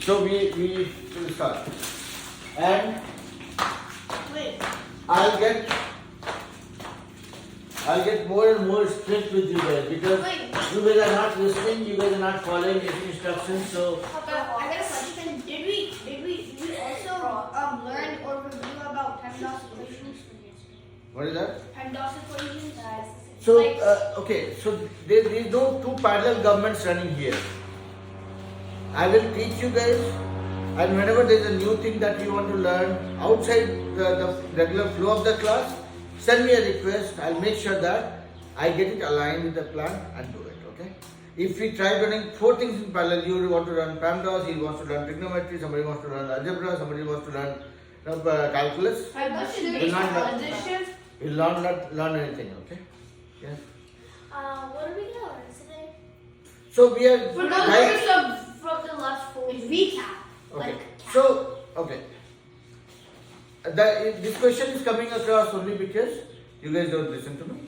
So we will start. And Wait. I'll get more and more strict with you guys because Wait. you guys are not listening, you guys are not following any instructions. So I got a question. Did we also learn or review about PEMDAS equations? what is that? PEMDAS equations? So Like- okay, so there is no two parallel governments running here. I will teach you guys, and whenever there is a new thing that you want to learn outside the regular flow of the class, send me a request. I'll make sure that I get it aligned with the plan and do it. Okay? If we try running 4 things in parallel, you want to run PEMDAS, he wants to run trigonometry, somebody wants to run algebra, somebody wants to run calculus. We'll not learn anything. Okay? Yeah. What are we gonna learn today? So we are From the right- first From the last 4 It's recap. Okay. So, okay. This question is coming across only because you guys don't listen to me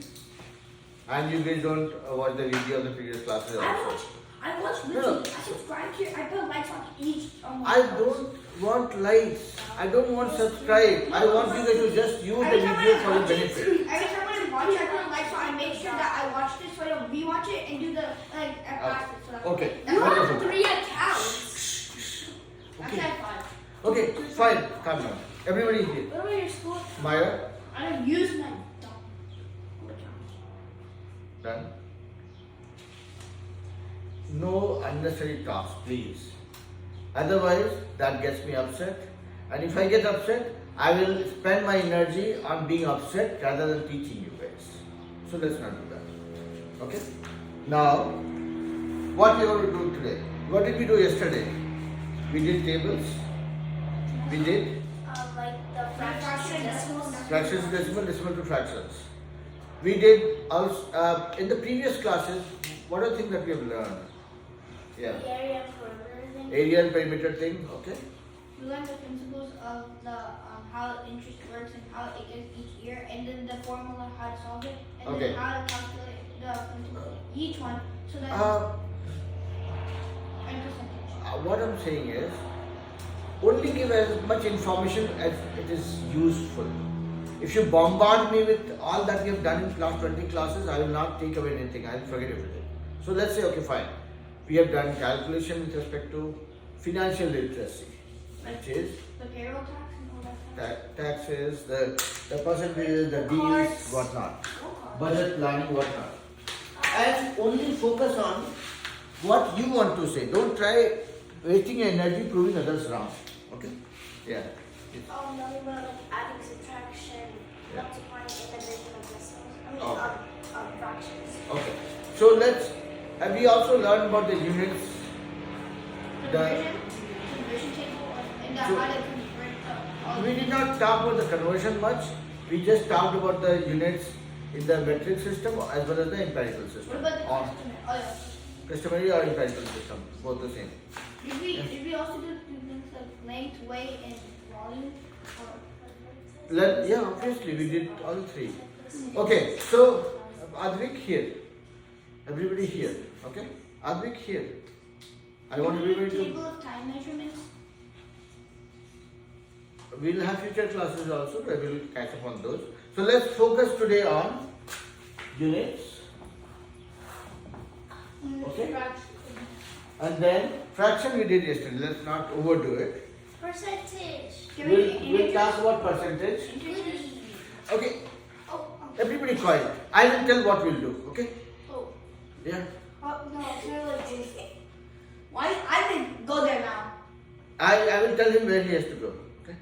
and you guys don't watch the video of the previous classes also. I watched No, no. literally. I subscribed to. I put likes on each. I don't want likes. I don't want subscribe. I want you guys to just use the video for your benefit. Every time I watch it, I put likes on. I make sure that I watch this so I don't rewatch it and do the like. Okay. You have Wonderful. 3 accounts. Okay. I have 5. Okay. Fine. Calm down. Everybody here. What about your school? Maya. I don't use my account. Done. No unnecessary talks, please. Otherwise, that gets me upset. And if I get upset, I will spend my energy on being upset rather than teaching you guys. So let's not do that. Okay? Now, what we are going to do today? What did we do yesterday? We did tables. We did Like the fractions, decimals. fractions, decimal to fractions. We did also in the previous classes. What are the things that we have learned? Yeah. The area and perimeter thing. Area and perimeter thing, okay? We learned the principles of the how interest works and how it gets each year, and then the formula how to solve it, and Okay. then how to calculate each one, so that and percentage. What I'm saying is, only give as much information as it is useful. If you bombard me with all that we have done in class 20 classes, I will not take away anything. I will forget everything. So let's say, okay, fine. We have done calculation with respect to financial literacy, which is The payroll tax and all that. taxes, the percentages, the deals, whatnot, budget planning, whatnot. And only focus on what you want to say. Don't try wasting your energy proving others wrong. Okay? Yeah. Now we learn like adding, subtraction, Yeah. multiplying, and division of decimals. I mean, Okay. fractions. Okay. So and we also learned about the units. Conversion table, and So- how to convert. We did not talk about the conversion much. We just talked about the units in the metric system as well as the empirical What system. about the Or customary? Oh yeah. customary or empirical system, both the same. Did we also do things like length, weight, and volume? Yeah, obviously we did all 3. Okay, so Advik here. Everybody here. Okay? Advik here. I want everybody to. Table of time measurements. We'll have future classes also, I will catch up on those. So let's focus today on units. Okay? And then fraction we did yesterday, let's not overdo it. Percentage. We'll talk about percentage. Okay, Oh, everybody quiet. I will tell what we'll do, okay? oh. Yeah. Oh, no, it's not like this. Why? I can go there now. I will tell him where he has to go. Okay?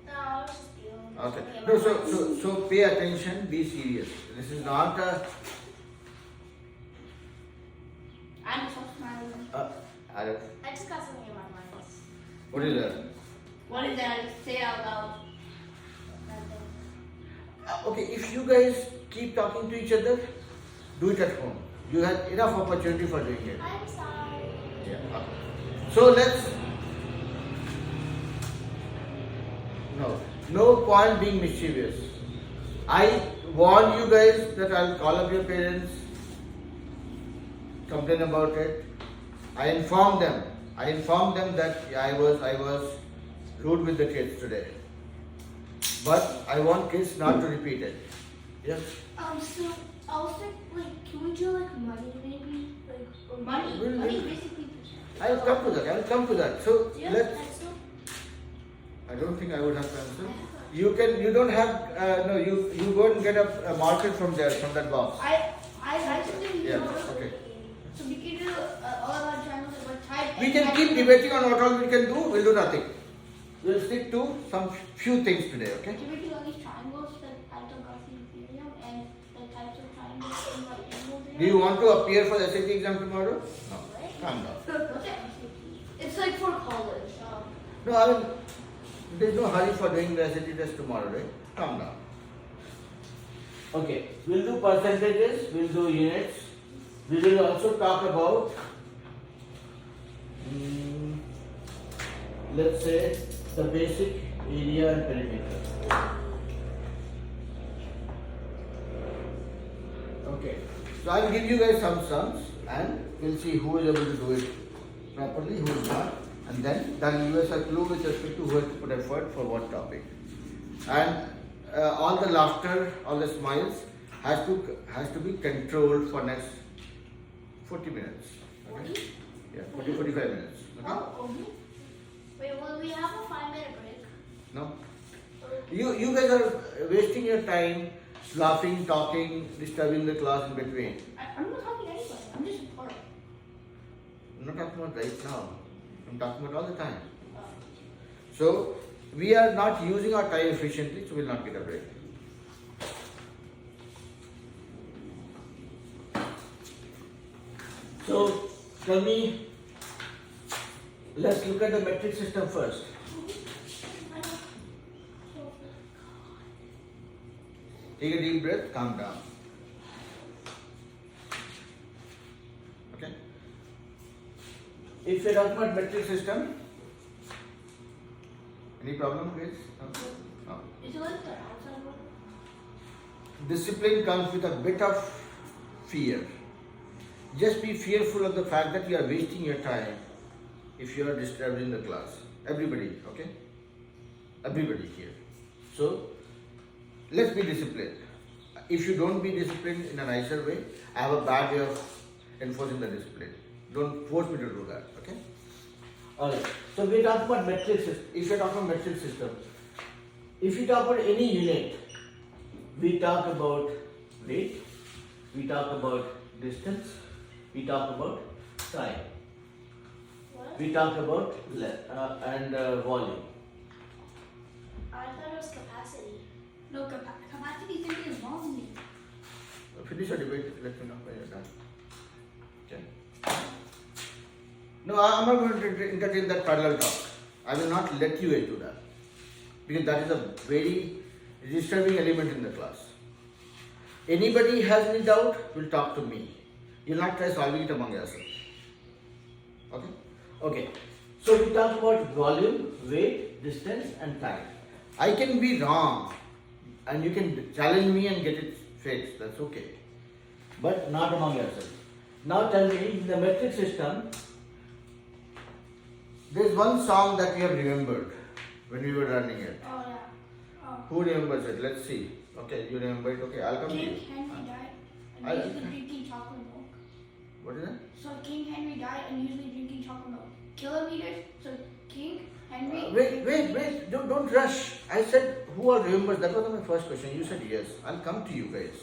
No, I was just feeling. Okay. No, so pay attention, be serious. This is not a I'm so smiling. Arif, I just got something in my mind. what is that? What is that? Say out loud. Okay, if you guys keep talking to each other, do it at home. You have enough opportunity for doing it. I'm sorry. Yeah. Okay. So no point being mischievous. I warn you guys that I'll call up your parents, complain about it. I inform them. I informed them that I was rude with the kids today. But I want kids not to repeat it. Yes? So I was like, can we do like money maybe? Like, or Money. We'll- Money we'll- basically. I will come to that. I will come to that. So Do you have let's. a pencil? I don't think I would have pencil. You can. You don't have. No. You go and get a marker from there, from that box. I think Yeah. Okay. So we can do all of our channels about type. We can keep debating on what all we can do. We'll do nothing. We'll stick to some few things today. Okay. Can we do all these triangles, the types of Gaussian theorem, and the types of triangles in the angle theorem? Do you want to appear for the SAT exam tomorrow? No. Calm down. Okay. It's like for college. No, I mean, there's no hurry for doing the SAT test tomorrow, right? Calm down. Okay, we'll do percentages, we'll do units. We will also talk about, let's say, the basic area and perimeter. Okay, so I'll give you guys some sums and we'll see who is able to do it properly, who is not, and then give us a clue with respect to who has to put effort for what topic. And all the laughter, all the smiles has to be controlled for next 40 minutes. Okay? Yeah, 45 minutes. Okay? Oh, okay. Wait, will we have a 5-minute break? No? You guys are wasting your time laughing, talking, disturbing the class in between. I'm not talking to anybody. I'm just a part. I'm not talking about right now. I'm talking about all the time. So, we are not using our time efficiently, so we'll not get a break. So, tell me, let's look at the metric system first. Take a deep breath, calm down. Okay? If you're talking about metric system, any problem, guys? No. Is it like the outside one? Discipline comes with a bit of fear. Just be fearful of the fact that you are wasting your time if you are disturbing the class. Everybody, okay? Everybody here. So, let's be disciplined. If you don't be disciplined in a nicer way, I have a bad way of enforcing the discipline. Don't force me to do that, okay? Alright, so we talk about metric system. If you talk about metric system, if you talk about any unit, we talk about weight, we talk about distance, we talk about time, What? we talk about volume. I thought it was capacity. No, capacity simply is volume. Finish your debate, let me know when you're done. Okay. No, I'm not going to entertain that parallel talk. I will not let you into that. Because that is a very disturbing element in the class. Anybody has any doubt, will talk to me. You'll not try solving it among yourselves. Okay? Okay. So we talk about volume, weight, distance and time. I can be wrong and you can challenge me and get it fixed. That's okay. But not among yourselves. Now tell me, in the metric system, there's one song that we have remembered when we were learning it. Oh yeah. Who remembers it? Let's see. Okay, you remember it. Okay, I'll come to you. King Henry died and I- usually drinking chocolate milk. What is that? So King Henry died and usually drinking chocolate milk. Kilometers. So King Henry. Wait. Don't rush. I said, who all remembers? That was my first question. You said yes. I'll come to you guys.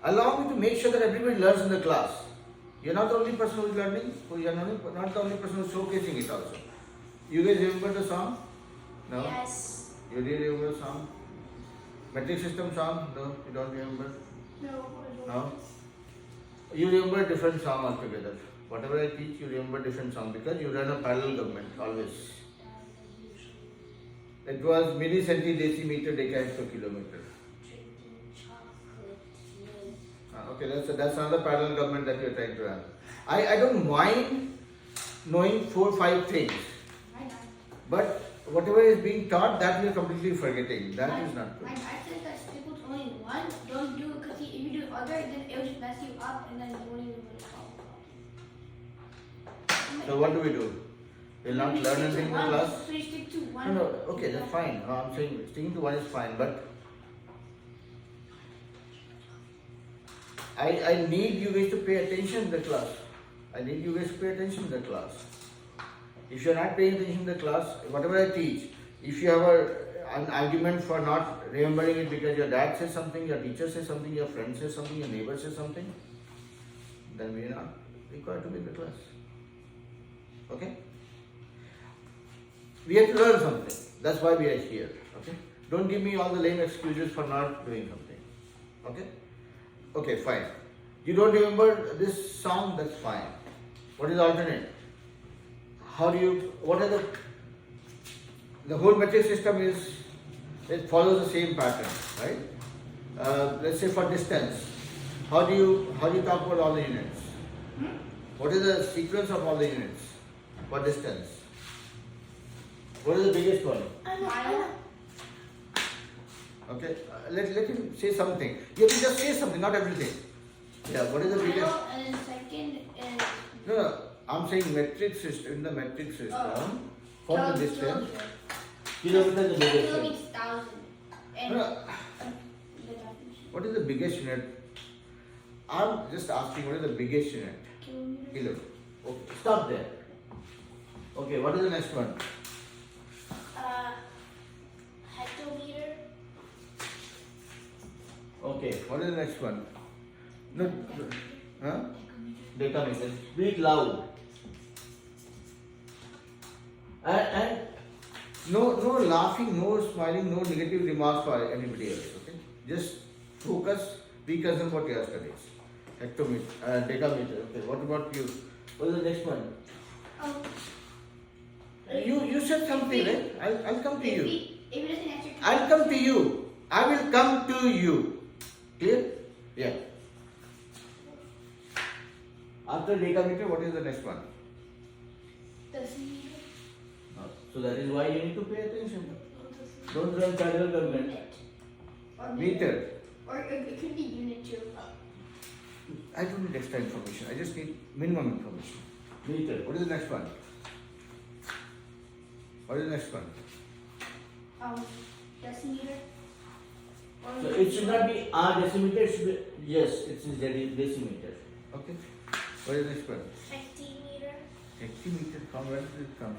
Allow me to make sure that everybody learns in the class. You're not the only person who's learning. You're not the only person who's showcasing it also. You guys remember the song? No? Yes. You really remember the song? Metric system song? No? You don't remember? No, I don't. No? You remember a different song altogether. Whatever I teach, you remember different song because you run a parallel government always. It was millicenti decimeter decad per kilometer. Drinking chocolate milk. Okay, that's another parallel government that you're trying to run. I don't mind knowing 4 or 5 things, My dad. but whatever is being taught, that you're completely forgetting. That is not My good. dad says that if it's only one, don't do it because if you do other, then it'll just mess you up and then you won't even really solve the problem. So what do we do? Will not learn anything in the class? So you stick to one. No, okay, that's fine. I'm saying sticking to one is fine, but I need you guys to pay attention in the class. I need you guys to pay attention in the class. If you're not paying attention in the class, whatever I teach, if you have an argument for not remembering it because your dad says something, your teacher says something, your friend says something, your neighbor says something, then we are not required to be in the class. Okay? We have to learn something. That's why we are here. Okay? Don't give me all the lame excuses for not doing something. Okay? Okay, fine. You don't remember this song? That's fine. What is the alternate? What are the whole metric system it follows the same pattern, right? Let's say for distance. How do you talk about all the units? What is the sequence of all the units for distance? What is the biggest one? Mile. Okay, let him say something. You have to just say something, not everything. Yeah, what is the biggest? Mile, and then second is No, I'm saying metric system. In the metric system, for the distance, kilometer is the biggest one. kilometers, thousand. And No, the definition. what is the biggest unit? I'm just asking, what is the biggest unit? Kilometers. Kilo. Okay, stop there. Okay, what is the next one? Hectometer. Okay, what is the next one? No, huh? Decameter. Speak loud. And no laughing, no smiling, no negative remarks for anybody else. Okay, just focus. Be concerned about your studies. Hectometer, decameter. Okay, what about you? What is the next one? You said something, right? I'll come to you. If it doesn't answer, I'll come to you. I will come to you. Clear? Yeah. After decameter, what is the next one? decimeter. So that is why you need to pay attention. Don't run parallel government. Or Meter. Or it could be unit too. I don't need extra information. I just need minimum information. Meter. What is the next one? What is the next one? Decimeter. Or So it should not be R decimeter. It should be yes. It is decimeter. Okay. What is the next one? hectimeter. Hectometer. From where did it come?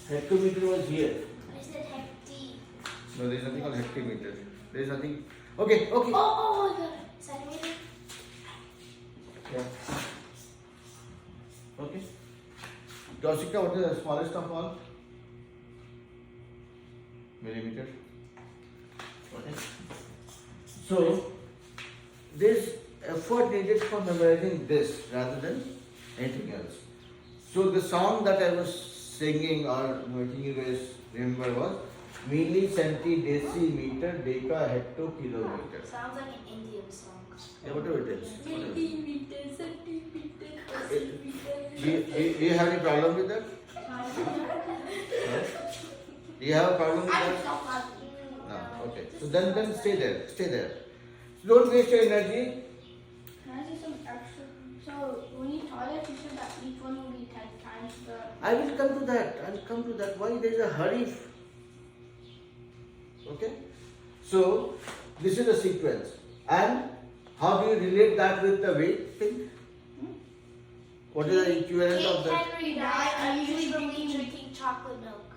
Hectometer was here. I said hecti. No, there is nothing called hectometer. There is nothing. Okay. Okay. Oh, I got it. Centimeter. Yeah. Okay. Tosika, what is the smallest of all? Millimeter. Okay. So, there's effort needed for memorizing this rather than anything else. So, the song that I was singing or making you guys remember was milli, centi, decimeter, deca, hecto, kilometer. Sounds like an Indian song. Yeah, whatever it is. Whatever. Millimeter, centimeter, Do you have any problem with that? Do you have a problem with that? No. Okay. So then stay there. Stay there. So don't waste your energy. Can I say some extra? So when you taught us, you said that each one will be 10 times the. I will come to that. I will come to that. Why there is a hurry? Okay. So this is the sequence. And how do you relate that with the weight thing? What is the equivalent of that? Henry died. I usually believe drinking chocolate milk.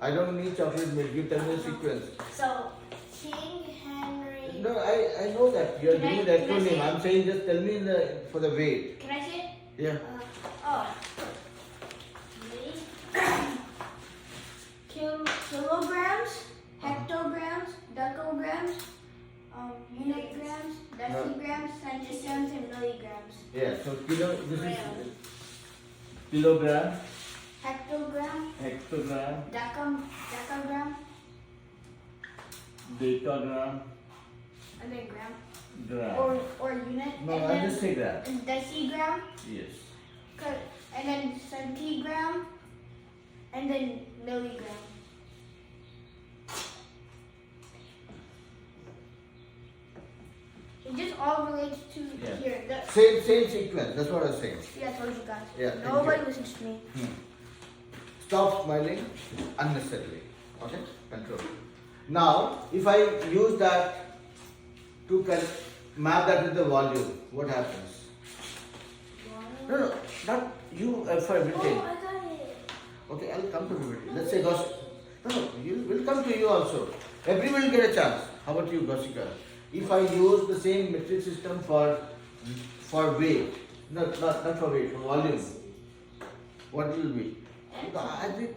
I don't need chocolate milk. You tell me the sequence. So King Henry. No, I know that. You are Can I- giving the can I acronym. say- I'm saying just tell me for the weight. Can I say it? Yeah. Kilograms, hectograms, decograms, unitgrams, decigrams, centigrams, and milligrams. Yeah. So this is Gram. kilogram, Hectogram, hectogram, decagram, decagram, and then gram. gram. Or unit. No, and I'll then just say that. decigram, Yes. and then centigram, and then milligram. It just all relates to Yeah. here. Same sequence. That's what I was saying. Yeah, I told you guys. Yeah, thank Nobody you. listens to me. Stop smiling unnecessarily. Okay? Control. Now, if I use that to map that with the volume, what happens? No, not you for everything. Oh, I got it. Okay, I'll come to everybody. Let's say Gosh. No, we'll come to you also. Everyone will get a chance. How about you, Goshika? If I use the same metric system for weight, not for weight, for volume, what will it be? I think.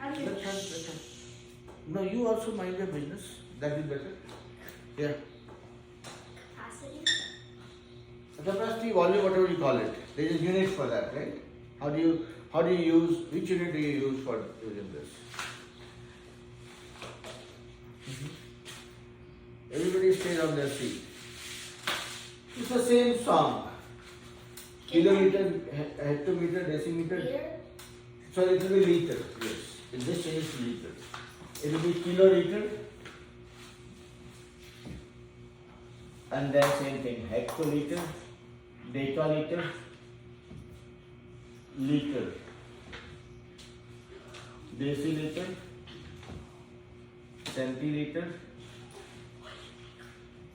Let's have. No, you also mind your business. That is better. Yeah. Capacity. Capacity, volume, whatever you call it. There is a unit for that, right? How do you use, which unit do you use for using this? Everybody stays on their feet. It's the same song. Kilometer, hectometer, decimeter. Meter. So it will be liter, yes. In this changes to liter. It will be kiloliter. And then same thing, hectoliter, decaliter, liter, deciliter, centiliter,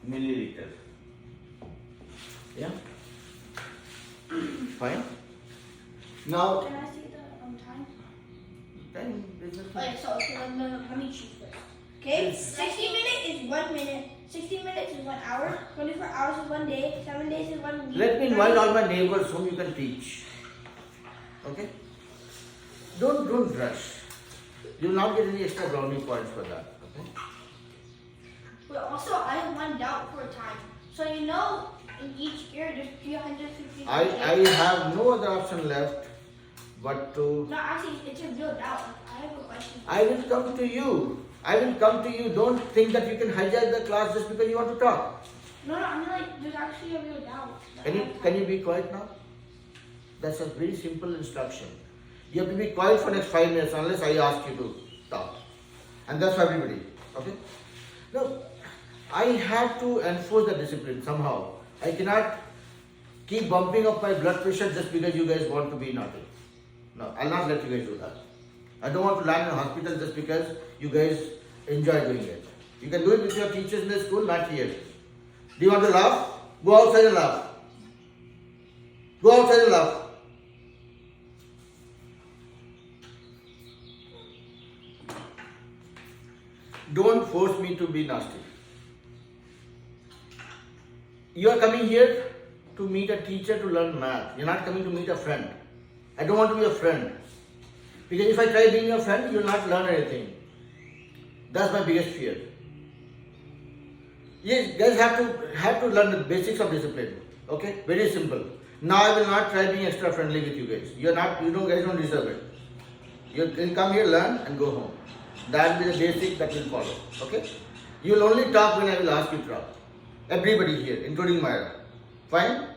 milliliter. Yeah? Fine. Now, Can I see the time? then business. Okay, so let me choose first. Okay, Yes. 60 minutes is 1 minute, 60 minutes is 1 hour, 24 hours is 1 day, 7 days is 1 week. Let me invite all my neighbors whom you can teach. Okay? Don't rush. You will not get any extra brownie points for that. Okay? But also, I have one doubt for time. So you know, in each year there's 350 I days. have no other option left but to. No, actually, it's a real doubt. I have a question. I will come to you. I will come to you. Don't think that you can hijack the class just because you want to talk. No, I mean like, there's actually a real doubt. Can you be quiet now? That's a very simple instruction. You have to be quiet for next 5 minutes unless I ask you to talk. And that's for everybody. Okay? No, I have to enforce the discipline somehow. I cannot keep bumping up my blood pressure just because you guys want to be naughty. No, I'll not let you guys do that. I don't want to land in a hospital just because you guys enjoy doing it. You can do it with your teachers in the school, not here. Do you want to laugh? Go outside and laugh. Go outside and laugh. Don't force me to be nasty. You are coming here to meet a teacher to learn math. You're not coming to meet a friend. I don't want to be a friend. Because if I try being your friend, you will not learn anything. That's my biggest fear. You guys have to learn the basics of discipline. Okay? Very simple. Now I will not try being extra friendly with you guys. You guys don't deserve it. You can come here, learn and go home. That will be the basic that will follow. Okay? You will only talk when I will ask you to talk. Everybody here, including Myra. Fine?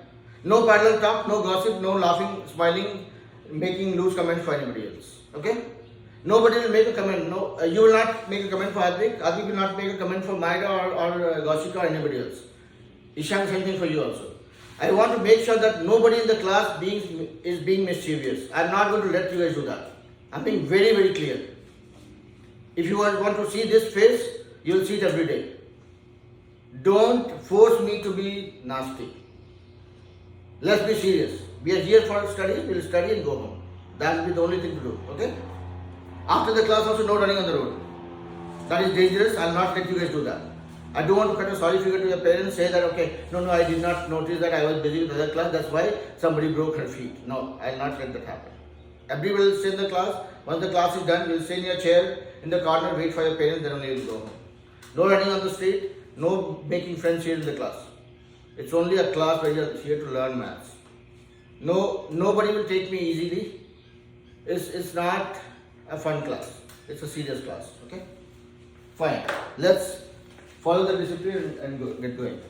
No parallel talk, no gossip, no laughing, smiling, making loose comments for anybody else. Okay? Nobody will make a comment. No, you will not make a comment for Advik. Advik will not make a comment for Myra or Goshika or anybody else. Ishan, same thing for you also. I want to make sure that nobody in the class is being mischievous. I am not going to let you guys do that. I am being very, very clear. If you want to see this face, you will see it every day. Don't force me to be nasty. Let's be serious. We are here for study. We will study and go home. That will be the only thing to do. Okay? After the class also no running on the road. That is dangerous. I will not let you guys do that. I don't want to cut a sorry figure to your parents, say that okay, no, I did not notice that I was busy with other class, that's why somebody broke her feet. No, I will not let that happen. Everybody will stay in the class. Once the class is done, you will stay in your chair in the corner, wait for your parents, then only you will go home. No running on the street, no making friends here in the class. It's only a class where you are here to learn maths. No, nobody will take me easily. It's not a fun class. It's a serious class. Okay? Fine. Let's follow the discipline and get going.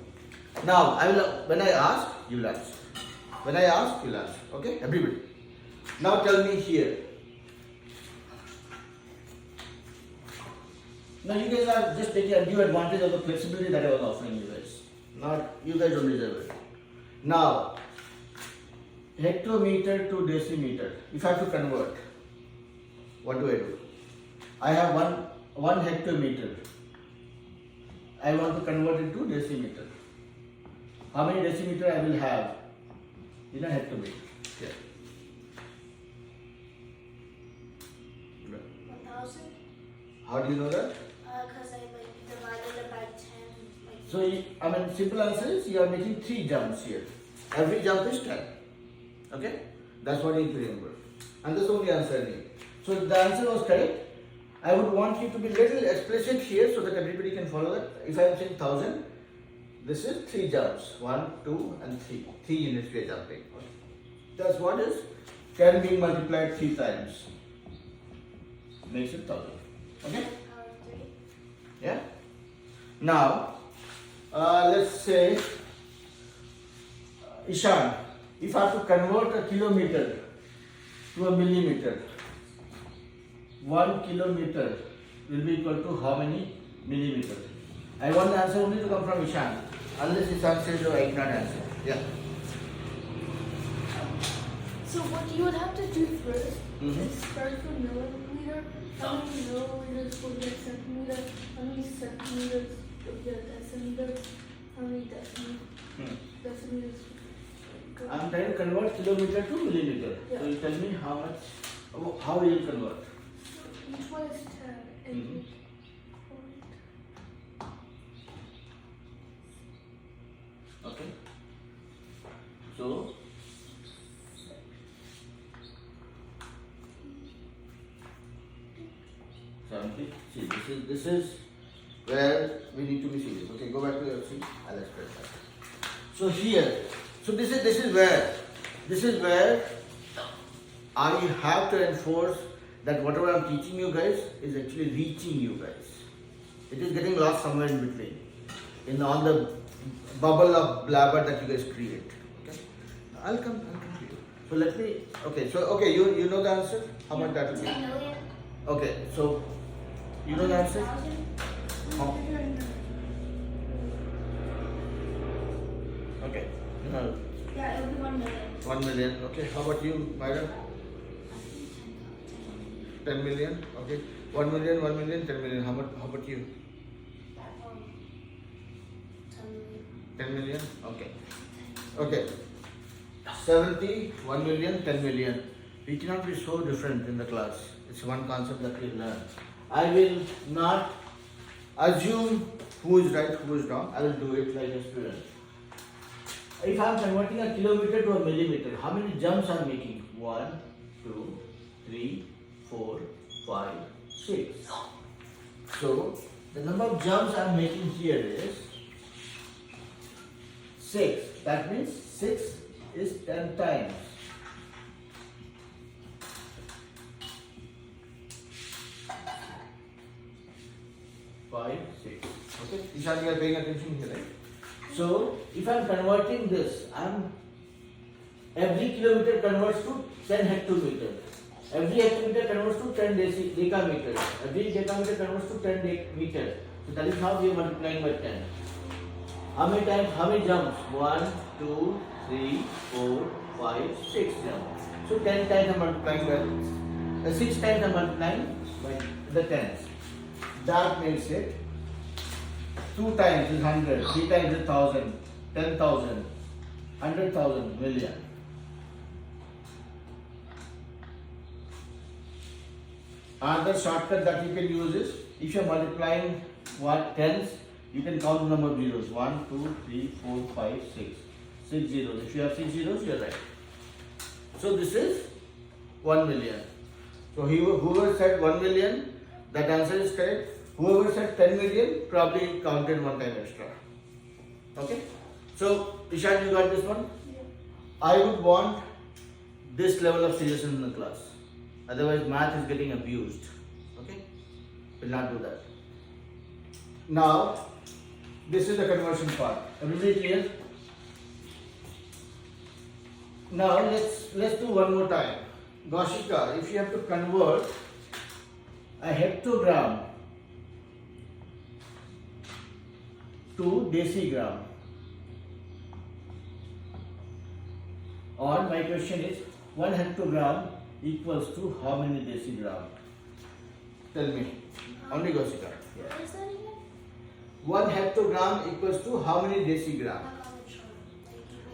Now, when I ask, you will answer. When I ask, you will answer. Okay? Everybody. Now tell me here. Now you guys are just taking undue advantage of the flexibility that I was offering you guys. Not, you guys don't deserve it. Now, hectometer to decimeter. If I have to convert, what do? I have one hectometer. I want to convert it to decimeter. How many decimeter I will have in a hectometer? Yeah. 1,000. How do you know that? Because I divided it by 10. So, simple answer is you are making 3 jumps here. Every jump is 10. Okay? That's what you need to remember. And that's the only answer I need. So, if the answer was correct, I would want you to be little explicit here so that everybody can follow that. If I am saying 1,000, this is 3 jumps. 1, 2 and 3. 3 units we are jumping. That's what is 10 being multiplied 3 times. Makes it 1,000. Okay? Power 3. Yeah? Now, let's say, Ishan, if I have to convert a kilometer to a millimeter, 1 kilometer will be equal to how many millimeters? I want the answer only to come from Ishan, unless Ishan says, oh, I cannot answer. Yeah. So what you would have to do first Mhm. is start with milliliter. How many milliliters will be a centimeter? How many centimeters will be a decimeter? How many decimeters? I'm trying to convert kilometer to millimeter. Yeah. So you tell me how much, how will you convert? Each one is 10. And Mhm. Okay. So, see, this is where we need to be serious. Okay, go back to your seat. I'll explain that. So here, this is where I have to enforce that whatever I'm teaching you guys is actually reaching you guys. It is getting lost somewhere in between, in all the bubble of blabber that you guys create. Okay, I'll come to you. So let me. Okay, you know the answer. How much that will be? 10 million. Okay, so you know the answer. 100,000. How? Okay. No. Yeah, it would be 1 million. 1 million. Okay. How about you, Myra? 10 million. Okay. 1 million, 1 million, 10 million. How about you? 10 million. Okay. Okay. 70, 1 million, 10 million. We cannot be so different in the class. It's one concept that we learn. I will not assume who is right, who is wrong. I will do it like a student. If I am converting a kilometer to a millimeter, how many jumps I am making? 1, 2, 3, 4, 5, 6. So, the number of jumps I am making here is 6. That means 6 is 10 times. 5, 6. Okay, Ishan, you are paying attention here, right? So, if I am converting this, every kilometer converts to 10 hectometer. Every hectometer converts to 10 decameter. Every decameter converts to 10 meter. So that is how we are multiplying by 10. How many times? How many jumps? 1, 2, 3, 4, 5, 6 jumps. So 10 times I am multiplying by 6 times I am multiplying by the tens. That makes it 2 times is 100, 3 times is 1000, 10,000, 100,000, million. Another shortcut that you can use is, if you are multiplying tens, you can count the number of zeros. 1, 2, 3, 4, 5, 6. 6 zeros. If you have 6 zeros, you are right. So this is 1 million. So whoever said 1 million, that answer is correct. Whoever said 10 million probably counted one time extra. Okay? So, Ishan, you got this one? Yeah. I would want this level of seriousness in the class. Otherwise, math is getting abused. Okay? Will not do that. Now, this is the conversion part. Everybody clear? Now, let's do one more time. Goshika, if you have to convert a hectogram to decigram, Or my question is 1 hectogram equals to how many decigram? Tell me. Only Gosika. Yeah. What is that again? 1 hectogram equals to how many decigram?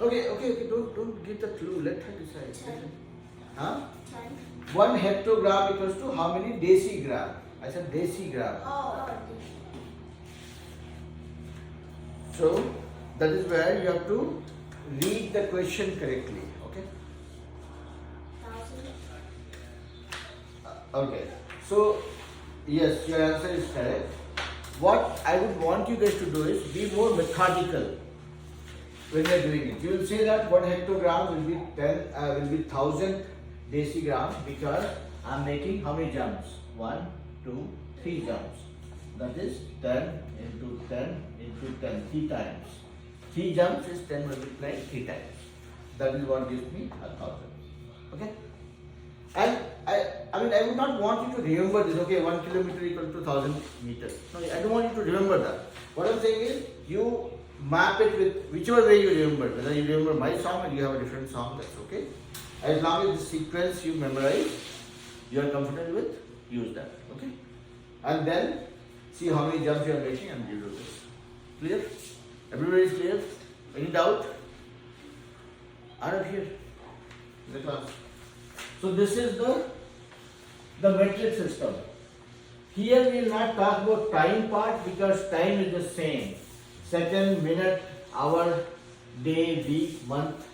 Okay. Don't give the clue. Let her decide. 10. Huh? 10. 1 hectogram equals to how many decigram? I said decigram. Oh. So that is where you have to read the question correctly. Okay. 1000. Okay. So yes, your answer is correct. What I would want you guys to do is be more methodical when you are doing it. You will say that 1 hectogram will be 1000 decigram because I am making how many jumps? 1, 2, 3 jumps. That is 10 into 10 into 10, 3 times. 3 jumps is 10 multiplied 3 times. That is what gives me 1000. Okay? And I mean, I would not want you to remember this, okay, 1 kilometer equal to 1000 meters. No, I don't want you to remember that. What I'm saying is, you map it with whichever way you remember. Whether you remember my song or you have a different song, that's okay. As long as the sequence you memorize, you are comfortable with, use that, okay? And then, see how many jumps you are making and you do this. Clear? Everybody is clear? Any doubt? Out of here. In the class. So this is the metric system. Here we will not talk about time part because time is the same. Second, minute, hour, day, week, month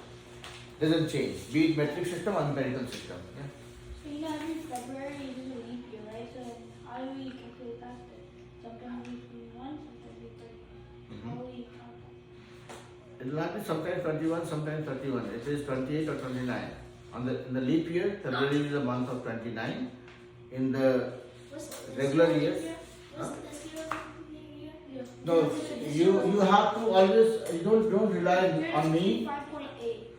doesn't change. Be it metric system or numerical system. Yeah. So you know every February is a leap year, right? So how do we calculate that? Sometimes we 21, sometimes we 30. How do we count that? It will not be sometimes 21, sometimes 31. It is 28 or 29. In the leap year, February is the month of 29. In the regular years, huh? No, you have to always don't rely on me. 5.8.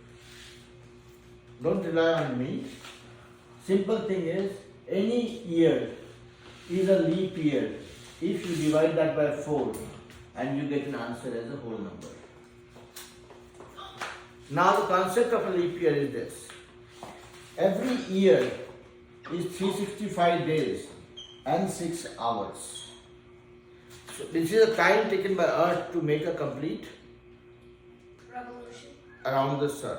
Don't rely on me. Simple thing is, any year is a leap year if you divide that by 4 and you get an answer as a whole number. Now the concept of a leap year is this. Every year is 365 days and 6 hours. So this is the time taken by Earth to make a complete Revolution. around the sun.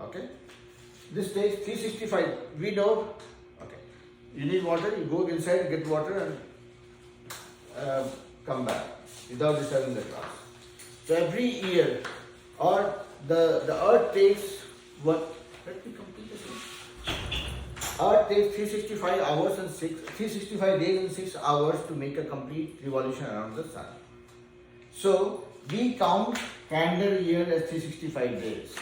Okay? This takes 365. We know. Okay. You need water, you go inside, get water and come back without disturbing the class. So every year, or the Earth takes what? Let me complete this one. Earth takes 365 hours and 365 days and 6 hours to make a complete revolution around the sun. So we count calendar year as 365 days.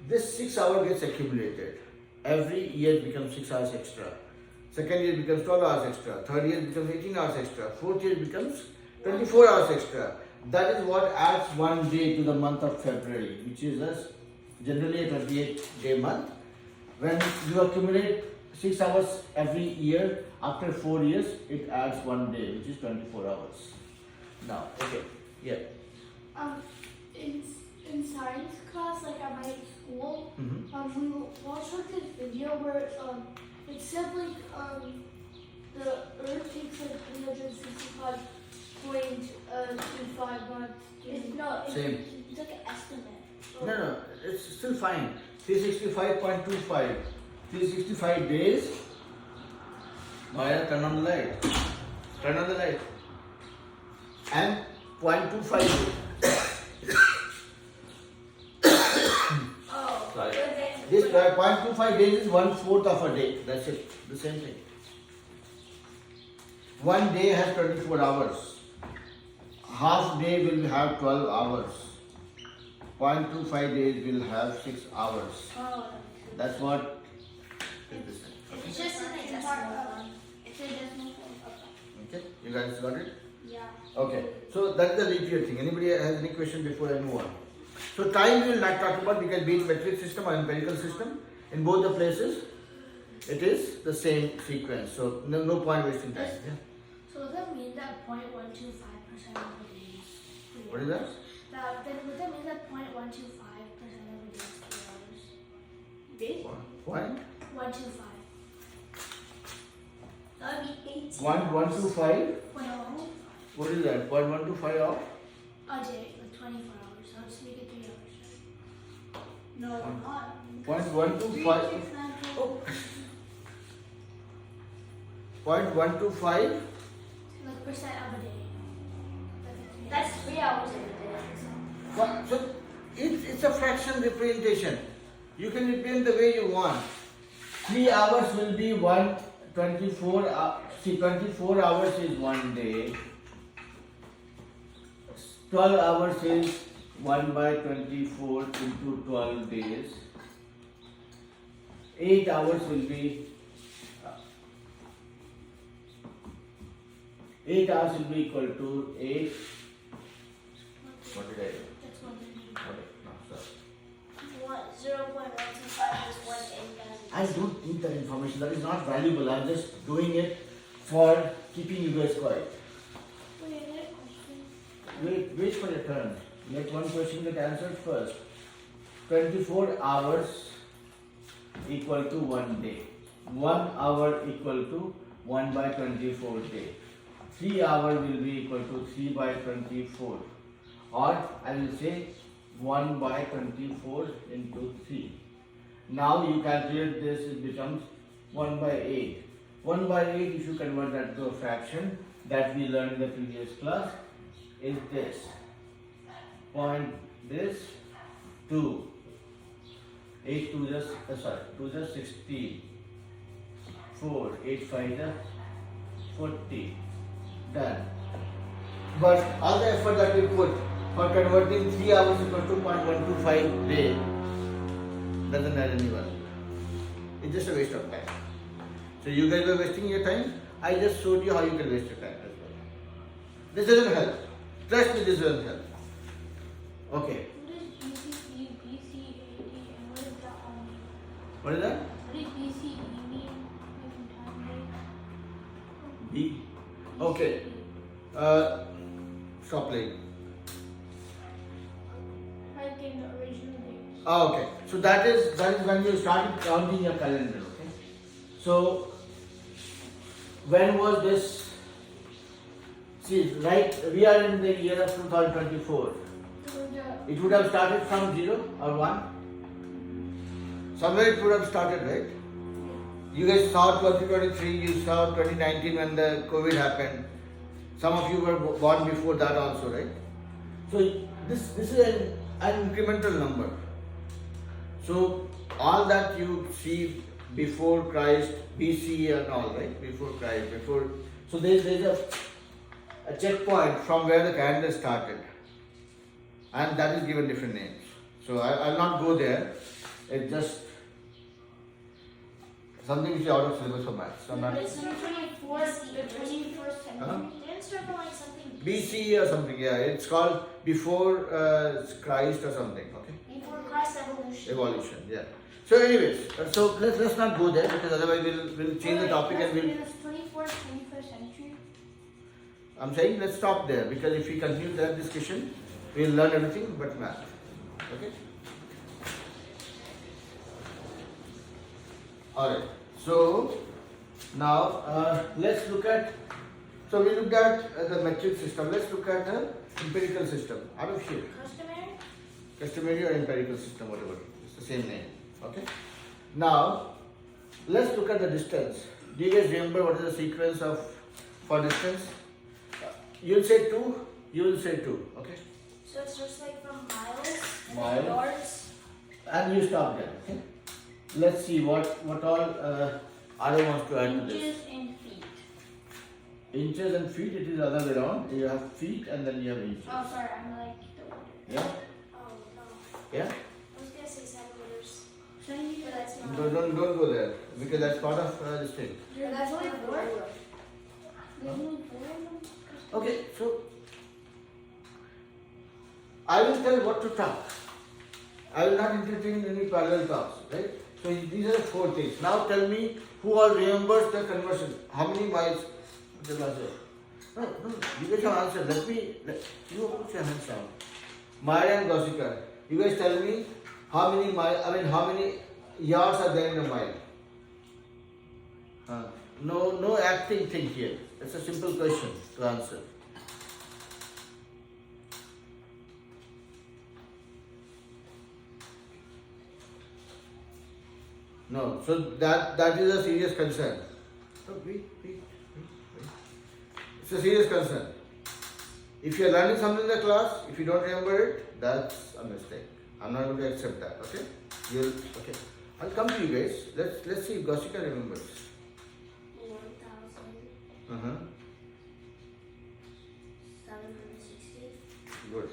This 6 hours gets accumulated. Every year becomes 6 hours extra. Second year becomes 12 hours extra. Third year becomes 18 hours extra. Fourth year becomes 24 hours extra. That is what adds 1 day to the month of February, which is generally a 28-day month. When you accumulate 6 hours every year, after 4 years, it adds 1 day, which is 24 hours. Now, okay, yeah. In science class, like at my school, we watched like this video where it's said like the Earth takes like 365.25 months. Same. It's like an estimate. No, it's still fine. 365.25. 365 days. Maya, turn on the light. Turn on the light. And 0.25. Sorry. This 0.25 days is 1/4 of a day. That's it. The same thing. 1 day has 24 hours. Half day will have 12 hours. 0.25 days will have 6 hours. That's what is the same. It's just an decimal. It's a decimal form. Okay, you guys got it? Yeah. Okay, so that's the leap year thing. Anybody has any question before I move on? So time we will not talk about because be it metric system or empirical system, in both the places, it is the same sequence. So no point wasting time. Yeah. So does that mean that 0.125% of the days? What is that? Then would that mean that 0.125% of the days 3 hours? Basically. Point 125. That would be 18. 1.125. 1 What is that? 0.125 of? a day, like 24 hours. So I'll just make it 3 hours. No, not. 0.125. Oh. 0.125. Like percent of a day. That's 3 hours of a day. What? So it's a fraction representation. You can represent the way you want. 3 hours will be 124. See, 24 hours is 1 day. 12 hours is 1 by 24 into 12 days. 8 hours will be 8 hours will be equal to 8. What did I do? That's 130. Okay, no, sorry. 0.125 is 1 I don't need that information. That is not valuable. I'm just doing it for keeping you guys quiet. Wait, I had a question. Wait for your turn. Let one question get answered first. 24 hours equal to 1 day. 1 hour equal to 1 by 24 day. 3 hours will be equal to 3 by 24. Or I will say 1 by 24 into 3. Now you calculate this, it becomes 1 by 8. 1 by 8, if you convert that to a fraction that we learned in the previous class, is this. Point this 2. 8 to just, 2 just 16. 4, 8 5 is 40. Done. But all the effort that we put for converting 3 hours equal to 0.125 day doesn't add any value. It's just a waste of time. So you guys were wasting your time. I just showed you how you can waste your time as well. This doesn't help. Trust me, this doesn't help. Okay. What is BCE, BCAD, and what is that all mean? What is that? What does BCE mean? In time B. Okay. Stop playing. Like in the original days. Okay. So that is when you started counting your calendar. Okay. So when was this? See, right? We are in the year of 2024. It would have started from 0 or 1. Somewhere it would have started, right? You guys saw 2023, you saw 2019 when the COVID happened. Some of you were born before that also, right? So this is an incremental number. So all that you see before Christ, BC and all, right? Before Christ, before. So there's a checkpoint from where the calendar started. And that is given different names. So I'll not go there. It's just something which is out of syllabus for maths. So I'm not. It's 2024, the 21st century. Huh? Didn't start from like something BC or something, yeah. It's called before Christ or something, okay? before Christ evolution. Evolution, yeah. So anyways, so let's not go there because otherwise we'll change the topic and we'll. It's 24th, 21st century. I'm saying let's stop there because if we continue that discussion, we'll learn everything but math. Okay? Alright, so now let's look at. So we looked at the metric system. Let's look at the empirical system. Out of here. Customary? Customary or empirical system, whatever. It's the same name. Okay? Now, let's look at the distance. Do you guys remember what is the sequence of for distance? You'll say 2, you will say 2. Okay? So it's just like from miles and Miles. then yards. And you stop there. Okay? Let's see what all Ara wants to add to this. Inches and feet. Inches and feet, it is other way around. You have feet and then you have inches. Oh, sorry, I'm like the order. Yeah? Oh, no. Yeah? I was gonna say centimeters. Centimeters. But that's not. Don't go there because that's part of this thing. But that's only 4. There's only 4 of them. Okay, so I will tell what to talk. I will not entertain any parallel talks, right? So these are the 4 things. Now tell me who all remembers the conversion. How many miles? No, you guys have answered. You put your hands down. Maya and Gausika, you guys tell me how many miles, yards are there in a mile? No acting thing here. It's a simple question to answer. No, so that is a serious concern. No, wait. It's a serious concern. If you are learning something in the class, if you don't remember it, that's a mistake. I'm not going to accept that. Okay? Okay. I'll come to you guys. Let's see if Goshika remembers. 1,760. Good.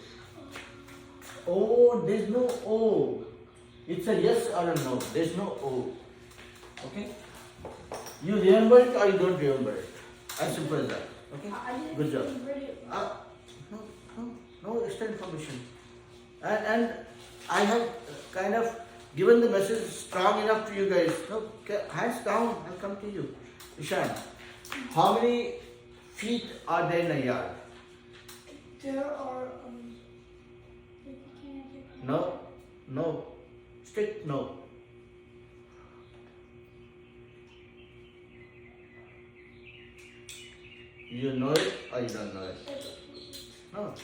Oh, there's no O. It's a yes or a no. There's no O. Okay? You remember it or you don't remember it. As simple as that. Okay? Good job. No extra information. And I have kind of given the message strong enough to you guys. No, hands down. I'll come to you. Ishan, how many feet are there in a yard? There are No. Strict no. You know it or you don't know it? No.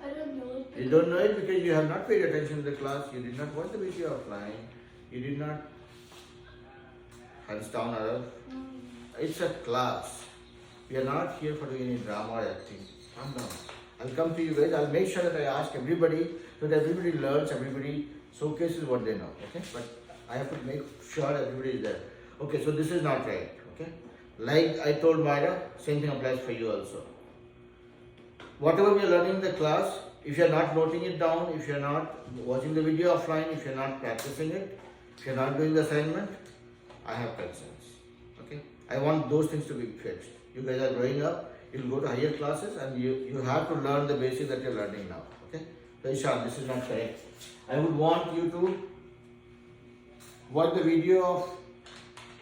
I don't know it. You don't know it because you have not paid attention to the class, you did not watch the video offline, you did not hands down Arav. It's a class. We are not here for doing any drama or acting. Calm down. I'll come to you guys. I'll make sure that I ask everybody so that everybody learns, everybody showcases what they know. Okay? But I have to make sure everybody is there. Okay, so this is not right. Okay? Like I told Myra, same thing applies for you also. Whatever we are learning in the class, if you are not noting it down, if you are not watching the video offline, if you are not practicing it, if you are not doing the assignment, I have concerns. Okay? I want those things to be fixed. You guys are growing up, you'll go to higher classes and you have to learn the basics that you're learning now. Okay? So Ishan, this is not correct. I would want you to watch the video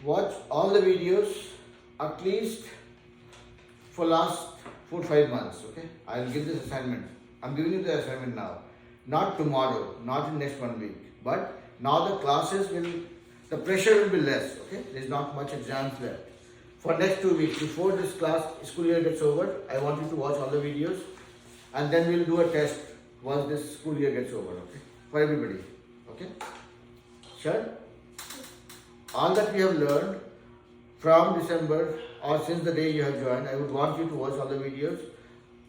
watch all the videos at least for last 4-5 months. Okay? I'll give this assignment. I'm giving you the assignment now. Not tomorrow, not in next 1 week. But now the classes the pressure will be less. Okay? There's not much exams left. For next 2 weeks, before this school year gets over, I want you to watch all the videos and then we'll do a test once this school year gets over. Okay? For everybody. Okay? Sure? All that we have learned from December or since the day you have joined, I would want you to watch all the videos.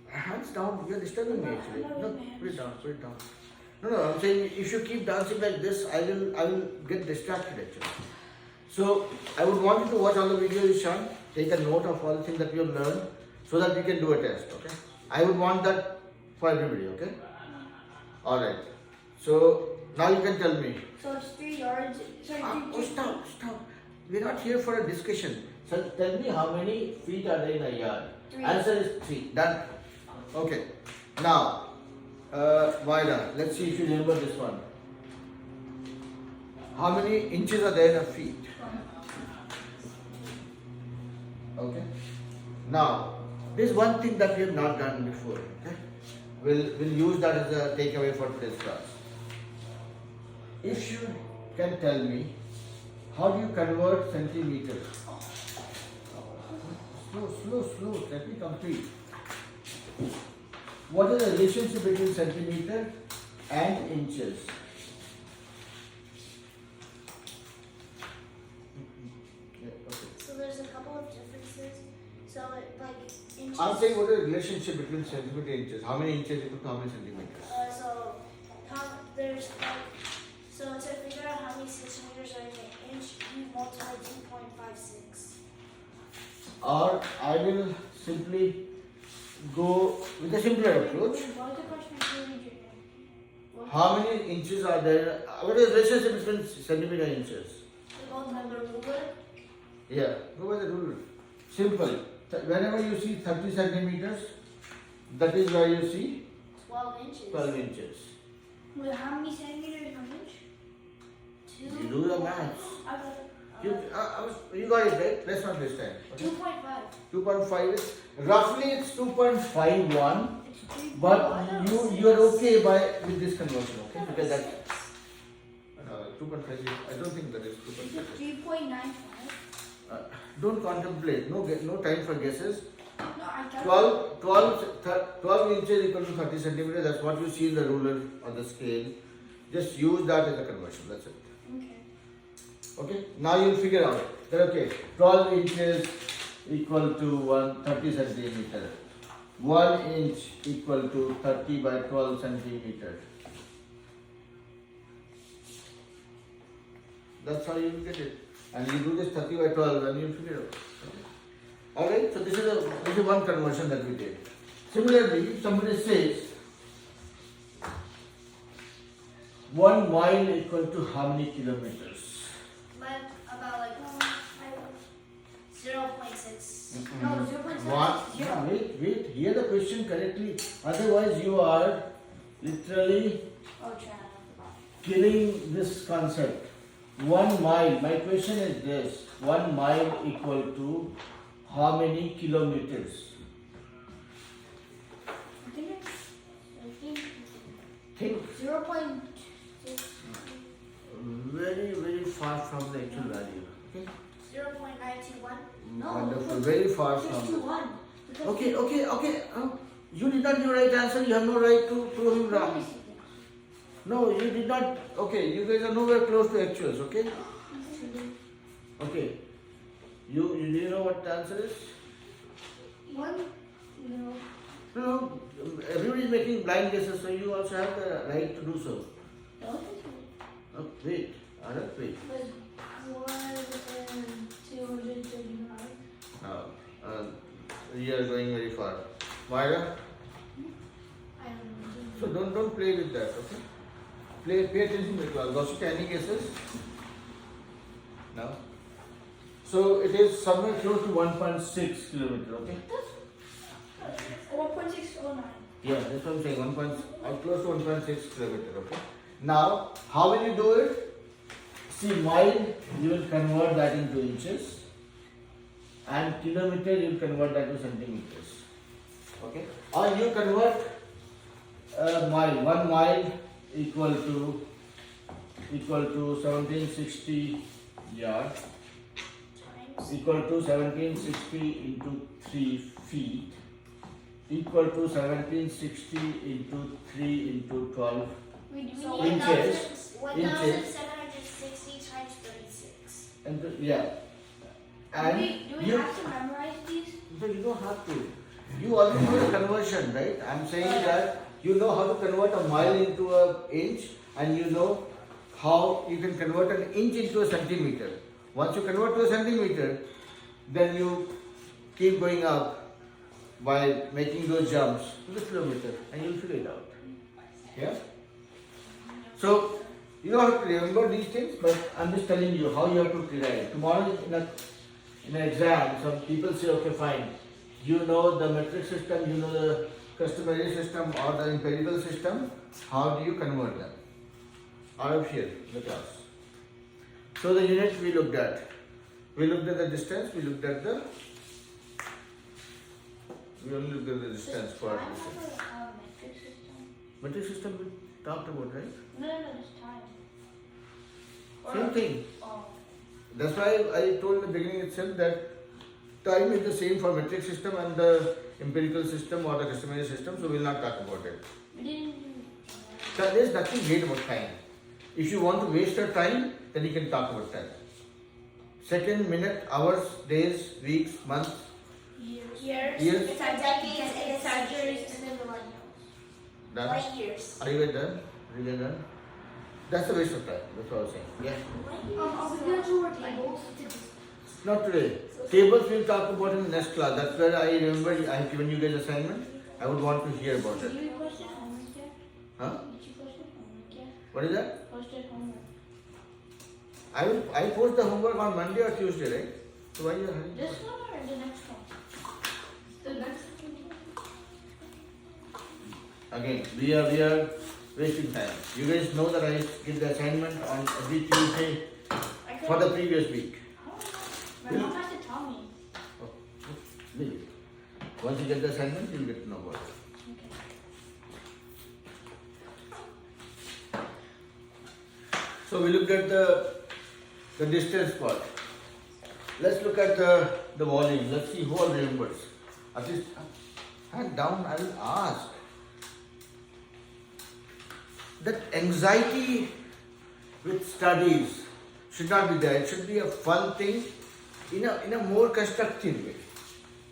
Hands down, you're disturbing me actually. No, put it down. No, I'm saying if you keep dancing like this, I will get distracted actually. So I would want you to watch all the videos, Ishan. Take a note of all the things that you have learned so that we can do a test. Okay? I would want that for everybody. Okay? All right. So now you can tell me. So it's 3 yards. Sorry, Stop. We're not here for a discussion. So tell me how many feet are there in a yard? 3. Answer is 3. Done. Okay. Now, Vaida, let's see if you remember this one. How many inches are there in a feet? Okay. Now, there's one thing that we have not done before. Okay. We'll use that as a takeaway for today's class. If you can tell me, how do you convert centimeters? Slow. Let me complete. What is the relationship between centimeter and inches? So there's a couple of differences. So like inches. I'm saying what is the relationship between centimeter and inches? How many inches equal to how many centimeters? There's like so to figure out how many centimeters are in an inch, you multiply 2.56. Or I will simply go with a simpler approach. What the question is really How many inches are there? What is the relationship between centimeter and inches? Yeah, go by the rule. Simple. Whenever you see 30 centimeters, that is where you see 12 inches. 12 inches. Well, how many centimeters per inch? You do the maths. I got it. You got it right. Let's not waste time. Okay? 2.5. 2.5 is roughly it's 2.51, It's 3.5. but you are okay with this conversion, okay? Because that 2.5 is, I don't think that is 2.5. 3.95. Don't contemplate, no time for guesses. No, I can't. 12 inches equal to 30 centimeters, that's what you see in the ruler on the scale. Just use that as a conversion, that's it. Okay. Okay, now you'll figure out that, okay, 12 inches equal to 30 centimeter. 1 inch equal to 30 by 12 centimeter. That's how you will get it. And you do this 30 by 12 and you'll figure it out. Okay. Alright, so this is one conversion that we did. Similarly, if somebody says 1 mile equal to how many kilometers? About like 0.6. Mhm. No, 0.7. What? Zero. Wait, hear the question correctly. Otherwise, you are literally Oh, Chad. killing this concept. 1 mile, my question is this: 1 mile equal to how many kilometers? I think Think 0.6. very far from the actual value. Okay? 0.921. No, Wonderful, very far from. 61. Because Okay. You did not give right answer. You have no right to prove him wrong. No, you did not. Okay, you guys are nowhere close to actuals. Okay. Okay. You do you know what the answer is? One, no. No, everybody is making blind guesses, so you also have the right to do so. No, Oh, wait, Anand, wait. But 1 and 239. You are going very far. Myra, I don't so know. don't play with that, okay? Pay attention to the class. Goshika, any guesses? No. So it is somewhere close to 1.6 kilometer, okay? 1.609. Yeah, that's what I'm saying. Close to 1.6 kilometer, okay? Now, how will you do it? See, mile, you will convert that into inches, and kilometer, you will convert that to centimeters. Okay? Or you convert mile. 1 mile equal to 1760 yard, equal to 1760 into 3 feet, equal to 1760 into 3 into 12. Wait, do So we need Inches. 1,760 times 36. And yeah. And do we you, have to memorize these? no, you don't have to. You already know the conversion, right? I'm saying that you know how to convert a mile into an inch, and you know how you can convert an inch into a centimeter. Once you convert to a centimeter, then you keep going up by making those jumps to the kilometer, and you'll figure it out. Yeah? So, you don't have to remember these things, but I'm just telling you how you have to derive. Tomorrow in an exam, some people say, okay, fine, you know the metric system, you know the customary system or the empirical system, how do you convert them? Out of here, the class. So the units we looked at the distance, we only looked at the distance for Time distance. or metric system? Metric system we talked about, right? No, it's time. Same thing. Oh. That's why I told in the beginning itself that time is the same for metric system and the empirical system or the customary system, so we will not talk about it. We didn't do. So there is nothing great about time. If you want to waste your time, then you can talk about time. Second, minute, hours, days, weeks, months. Years. Years. It's our decades, it's our years, and then millennials. Done? Light years. Are you guys done? Are you guys done? That's a waste of time. That's what I was saying. Yeah. Are we going to do our tables? Not today. Tables we'll talk about in the next class. That's where I remember I have given you guys assignment. I would want to hear about Did it. you post it homework yet? Huh? Did you post it homework yet? What is that? Posted homework. I post the homework on Monday or Tuesday, right? So why are you hurrying? This one or the next one? The next Again, we are wasting time. You guys know that I give the assignment on every Tuesday I for the previous week. My mom has to tell me. Oh, leave it. Once you get the assignment, you'll get to know about it. Okay. So we looked at the distance part. Let's look at the volume. Let's see who all remembers. At least hand down, I will ask. That anxiety with studies should not be there. It should be a fun thing in a more constructive way.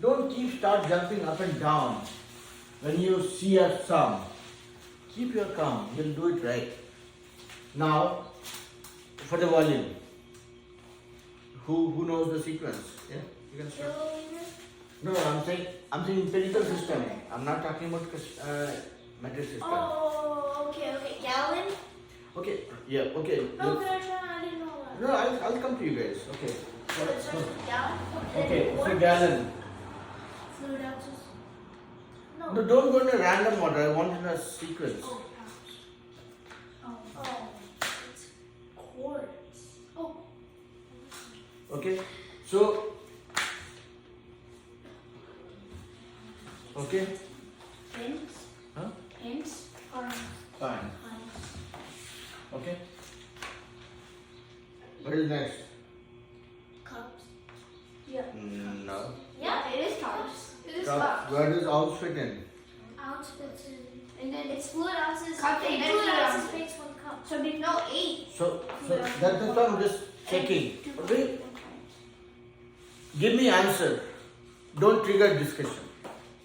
Don't start jumping up and down when you see a sum. Keep your calm. You'll do it right. Now, for the volume. Who knows the sequence? Yeah, you can start. No, I'm saying empirical system. I'm not talking about metric system. Oh, okay. Gallon? Okay, yeah, okay. No, I didn't know that. No, I'll come to you guys. Okay. So it starts with gallon? Okay, so gallon. Fluid ounces. No, don't go in a random order. I want in a sequence. Oh, pounds. Oh, it's quarts. Oh, Okay, so. Okay. pins. Huh? Pins. Or Fine. Okay. What is next? Cups. yeah. No. Yeah, it is cups. It is Cup. cups. Where does ounce fit in? Ounce fits in. And then It's fluid ounces. Cup and then fluid fluid ounces ounces. makes 1 cup. So big. No, 8. So that's what I'm just checking. Okay. Give me answer. Don't trigger discussion.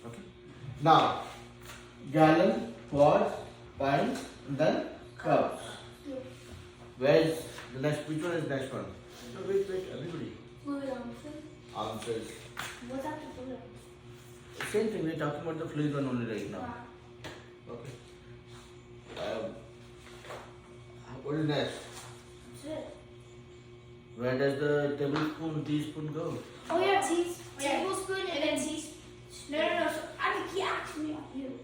Okay. Now, gallon, quart, pints, and then cups. Where is the next? Which one is the next one? No, wait, everybody. Fluid ounces. Answers. What's after fluid ounces? Same thing. We're talking about the fluid one only right now. Wow. Okay. What is next? That's it. Where does the tablespoon, teaspoon go? Oh yeah, Tablespoon and then teaspoon. No. So he asked me on you.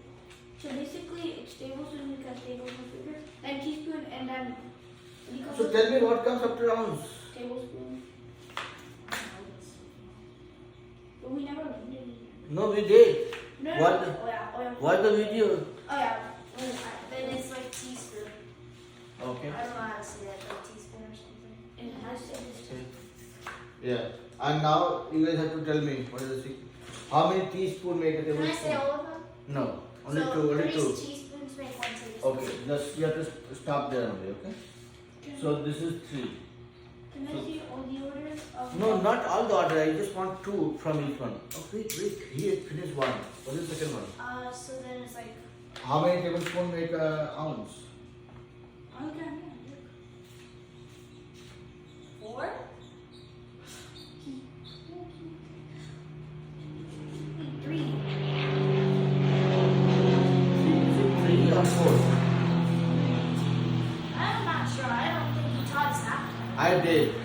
So basically, it's tablespoon because tablespoon sugar, then teaspoon, and then So tell me what comes after ounce? tablespoon. But we never did it. No, we did. No. What? Oh yeah. Watch the video. Oh yeah. Then it's like teaspoon. Okay. I don't know how to say that, like teaspoon or something. And it has to be Okay. Yeah. And now you guys have to tell me what is the secret. How many teaspoon make a Can I say tablespoon? all of them? No, only so two. Only 3 two. teaspoons make 1 tablespoon. Okay. Just you have to stop there only. Okay. So this is 3. Can I see all the orders of? No, not all the order. I just want 2 from each one. Oh, wait. Here, finish 1. What is the second one? So then it's like How many tablespoon make a ounce? Okay. 4? 3. 3 or 4? I'm not sure. I don't think he taught us that. I did.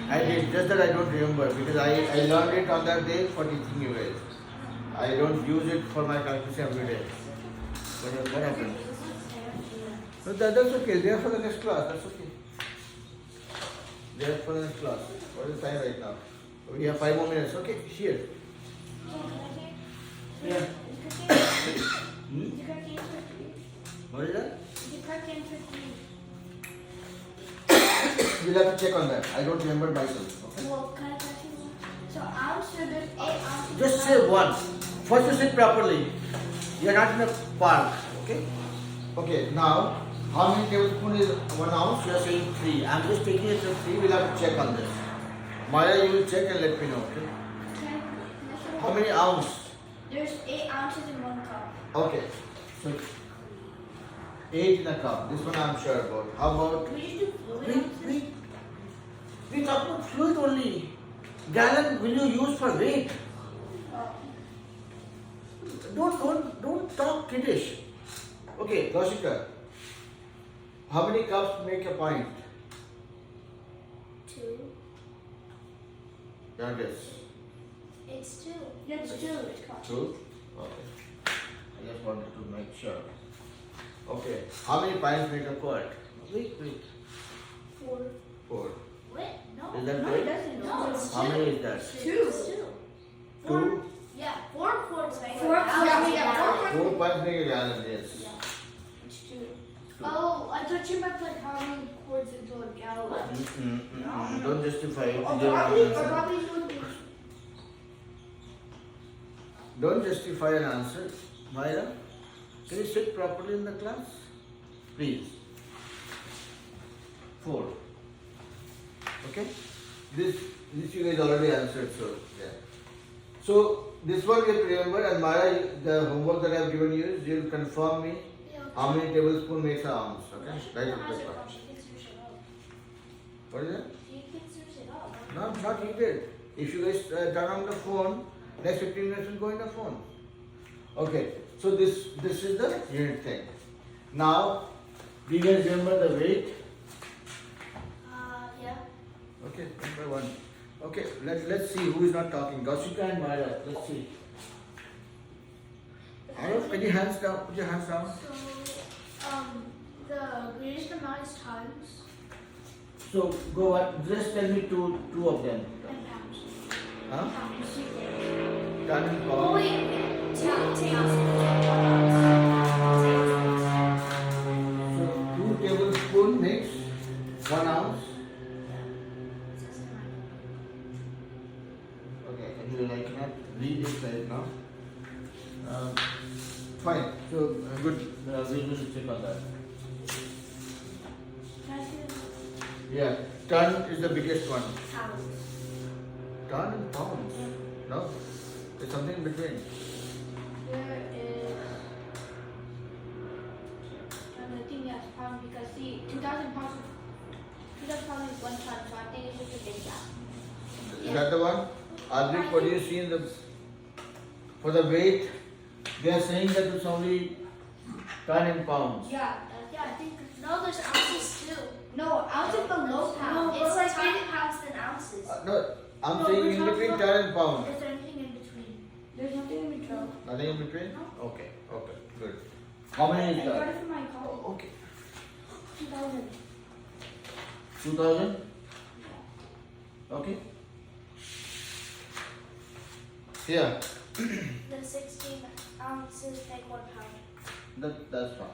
Just that I don't remember because I learned it on that day for teaching you guys. I don't use it for my calculation every day. What happened? No, that's okay. They are for the next class. That's okay. They are for the next class. What is the time right now? We have 5 more minutes. Okay, here. Yeah. Hmm? What is that? We'll have to check on that. I don't remember myself. Okay? Well, can I catch you? So ounce, so there's 8 ounces. Just say once. First you sit properly. You are not in a park. Okay? Okay, now how many tablespoons is 1 ounce? You are saying 3. I'm just taking it to 3. We'll have to check on this. Maya, you will check and let me know. Okay? How many ounce? There's 8 ounces in 1 cup. Okay. So 8 in a cup. This one I'm sure about. How about? We just do fluid Wait, ounces? wait. We talk about fluid only. Gallon will you use for weight? Don't talk kiddish. Okay, Kaushika. How many cups make a pint? 2. Your guess. It's 2. Yeah, it's 2. It's cups. 2? Okay. I just wanted to make sure. Okay. How many pints make a quart? Wait. 4. 4. What? No. Is that No, it right? doesn't. No, it's How 2. many is that? 2. It's 2. 2? Yeah, 4 quarts make 4 a gallon. yeah, 4 4 pints make a gallon, yes. Yeah. It's 2. Oh, I thought you meant like how many chords into a gallon. Don't justify it. Or You don't probably, or answer. probably would be. Don't justify an answer. Myra, can you sit properly in the class? Please. 4. Okay? This you guys already answered, so yeah. So this one you have to remember, and Myra, the homework that I have given you is you'll confirm me how many tablespoons makes an ounce. Okay? That is the part. She can switch it up. What is that? She can switch it up. Not needed. If you guys turn on the phone, next 15 minutes will go in the phone. Okay, so this is the unit thing. Now, do you guys remember the weight? Yeah. Okay, one by one. Okay, let's see who is not talking. Gausika and Myra. Let's see. Arav, can you hands down? Put your hands down. So, the greatest amount is times So go on. Just tell me two of them. and pounds. Huh? Pounds. Ton and Oh pound. wait. So 2 tablespoons makes 1 ounce. Okay, can you like that? Read this right now. Fine. So good. We will check on that. Yeah. Ton is the biggest one. Pounds. Ton and pounds. No. There's something in between. There is. And I think that's pound because see, 2,000 pounds. 2,000 pounds is 1 ton, so I think it's just a big gap. Is that the one? Adrik, what do you see in the for the weight? They are saying that it's only ton in pounds. Yeah. Yeah, I think no, there's ounces too. No, ounces below pound. It's like 10 pounds than ounces. No, I'm No, saying we're in talking between about- ton and pound. Is there anything in between? There's nothing in between. Nothing in between? No. Okay, good. How many is I got that? it from my college. Okay. 2,000. 2,000? Okay. Yeah, Then 16 ounces make 1 pound. that's fine.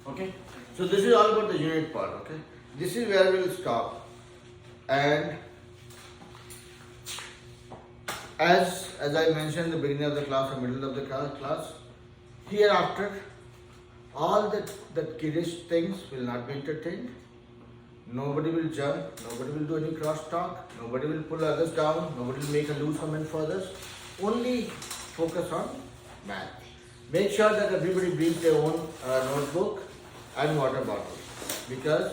Okay, so this is all about the unit part, okay? This is where we'll stop. And as I mentioned in the beginning of the class or middle of the class, hereafter, all that kiddish things will not be entertained. Nobody will jump, nobody will do any crosstalk, nobody will pull others down, nobody will make a loose comment for others. Only focus on math. Make sure that everybody brings their own notebook and water bottle.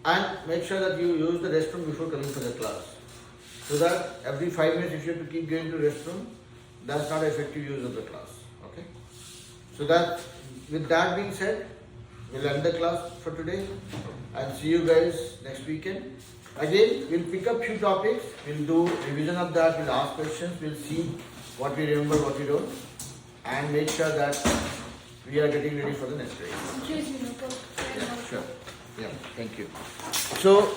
And make sure that you use the restroom before coming to the class. So that every 5 minutes if you have to keep going to restroom, that's not effective use of the class. Okay? So that with that being said, we'll end the class for today and see you guys next weekend. Again, we'll pick up few topics, we'll do revision of that, we'll ask questions, we'll see what we remember, what we don't, and make sure that we are getting ready for the next day. Choose your notebook. Yeah, sure. Yeah, thank you. So,